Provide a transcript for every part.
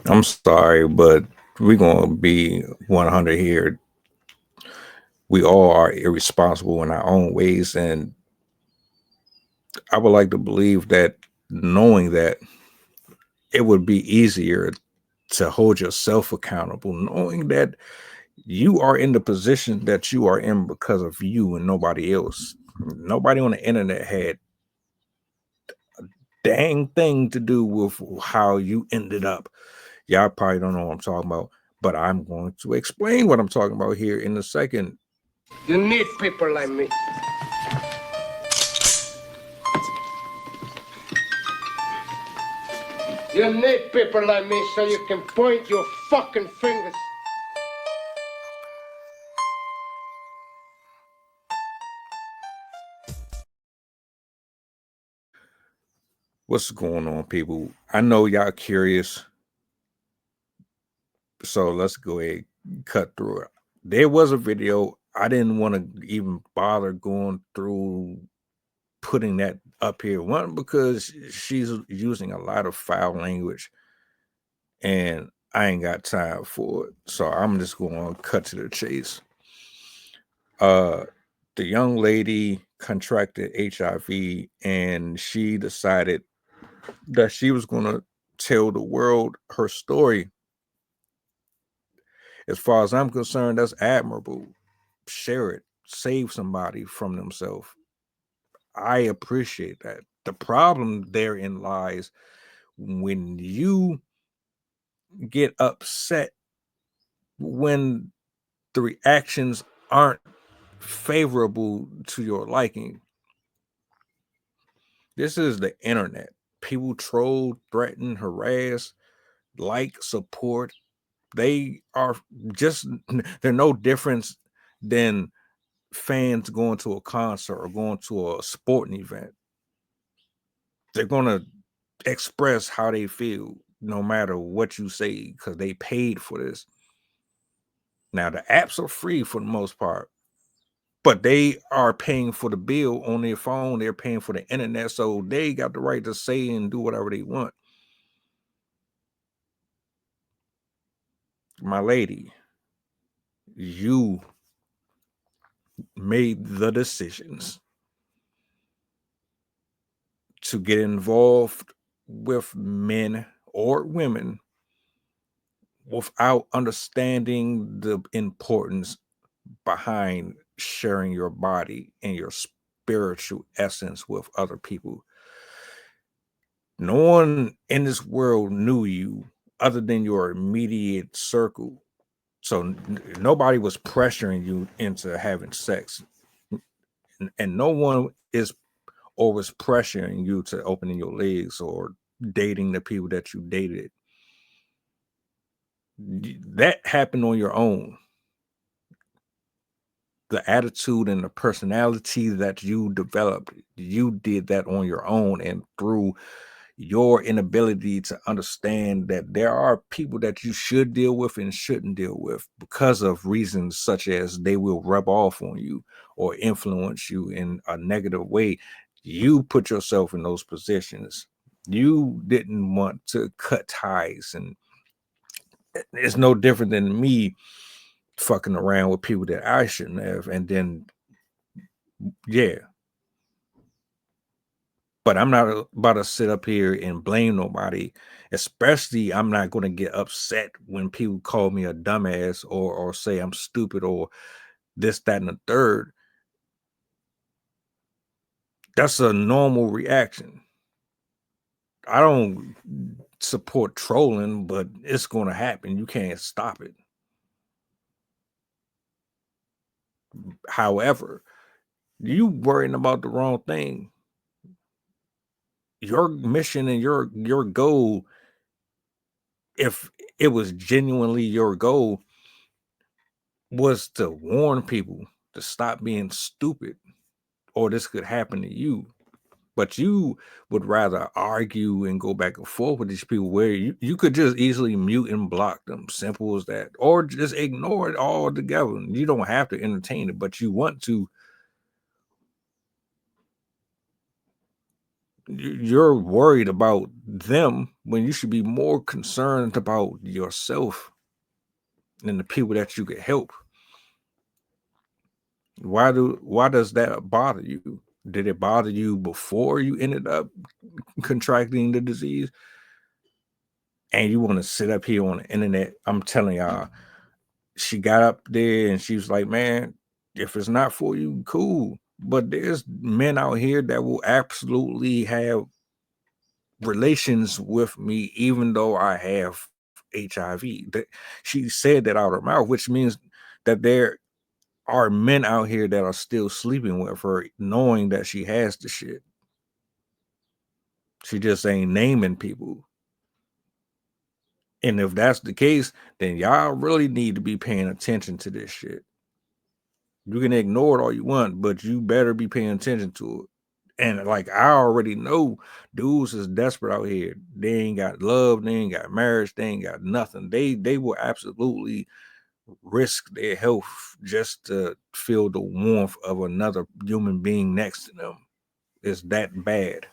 I'm sorry, but we're going to be 100 here. We all are irresponsible in our own ways. And I would like to believe that knowing that it would be easier to hold yourself accountable, knowing that you are in the position that you are in because of you and nobody else. Nobody on the internet had dang thing to do with how you ended up. Y'all probably don't know what I'm talking about, but I'm going to explain what I'm talking about here in a second. You need people like me. You need people like me so you can point your fucking fingers. What's going on, people? I know y'all curious, so let's go ahead and cut through it. There was a video. I didn't want to even bother going through putting that up here. One, because she's using a lot of foul language and I ain't got time for it. So I'm just going to cut to the chase. The young lady contracted HIV and she decided that she was going to tell the world her story. As far as I'm concerned, that's admirable. Share it, save somebody from themselves. I appreciate that. The problem therein lies when you get upset when the reactions aren't favorable to your liking. This is the internet. People troll, threaten, harass, like, support. They are just, they're no difference than fans going to a concert or going to a sporting event. They're going to express how they feel no matter what you say because they paid for this. Now, the apps are free for the most part, but they are paying for the bill on their phone. They're paying for the internet, so they got the right to say and do whatever they want. My lady, you made the decisions to get involved with men or women without understanding the importance behind sharing your body and your spiritual essence with other people. No one in this world knew you other than your immediate circle. So nobody was pressuring you into having sex. And no one is or was pressuring you to opening your legs or dating the people that you dated. That happened on your own. The attitude and the personality that you developed, you did that on your own and through your inability to understand that there are people that you should deal with and shouldn't deal with because of reasons such as they will rub off on you or influence you in a negative way. You put yourself in those positions. You didn't want to cut ties, and it's no different than me fucking around with people that I shouldn't have. And then, yeah, but I'm not about to sit up here and blame nobody. Especially, I'm not going to get upset when people call me a dumbass or say I'm stupid or this, that, and the third. That's a normal reaction. I don't support trolling, but it's going to happen. You can't stop it. However, you worrying about the wrong thing. Your mission and your goal, if it was genuinely your goal, was to warn people to stop being stupid or this could happen to you. But you would rather argue and go back and forth with these people where you could just easily mute and block them. Simple as that. Or just ignore it altogether. You don't have to entertain it, but you want to. You're worried about them when you should be more concerned about yourself and the people that you could help. Why does that bother you? Did it bother you before you ended up contracting the disease? And you want to sit up here on the internet? I'm telling y'all, she got up there and she was like, man, if it's not for you, cool. But there's men out here that will absolutely have relations with me, even though I have HIV. She said that out of her mouth, which means that there are men out here that are still sleeping with her, knowing that she has the shit. She just ain't naming people. And if that's the case, then y'all really need to be paying attention to this shit. You can ignore it all you want, but you better be paying attention to it. And like I already know, dudes is desperate out here. They ain't got love, they ain't got marriage, they ain't got nothing. They will absolutely risk their health just to feel the warmth of another human being next to them. It's that bad.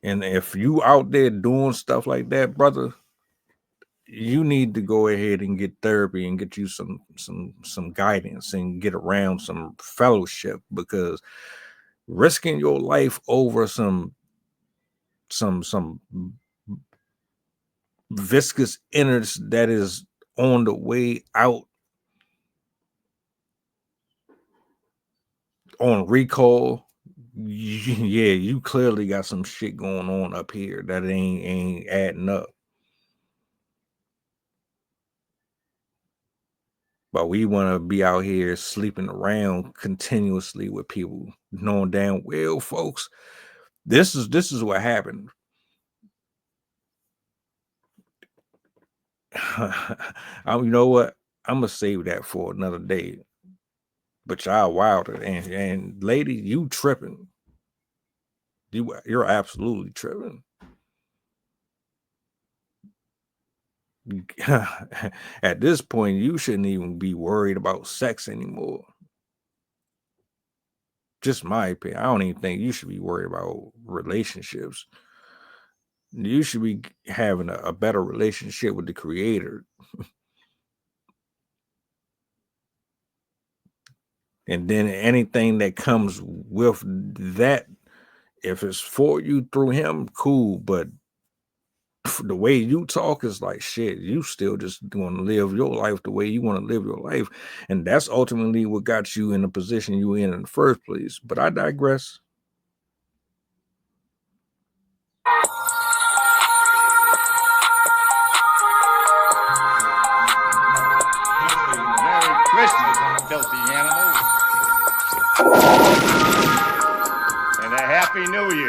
And if you out there doing stuff like that, brother, you need to go ahead and get therapy and get you some guidance and get around some fellowship, because risking your life over some viscous innards that is on the way out on recall, yeah, you clearly got some shit going on up here that ain't adding up. But we want to be out here sleeping around continuously with people, knowing damn well, folks, this is what happened. You know what? I'm gonna save that for another day. But y'all wilder, and lady, you tripping. You're absolutely tripping. At this point, you shouldn't even be worried about sex anymore. Just my opinion. I don't even think you should be worried about relationships. You should be having a better relationship with the creator. And then anything that comes with that, if it's for you through him, cool. But the way you talk is like, shit, you still just want to live your life the way you want to live your life. And that's ultimately what got you in the position you in the first place. But I digress. Merry Christmas, filthy animals. And a Happy New Year.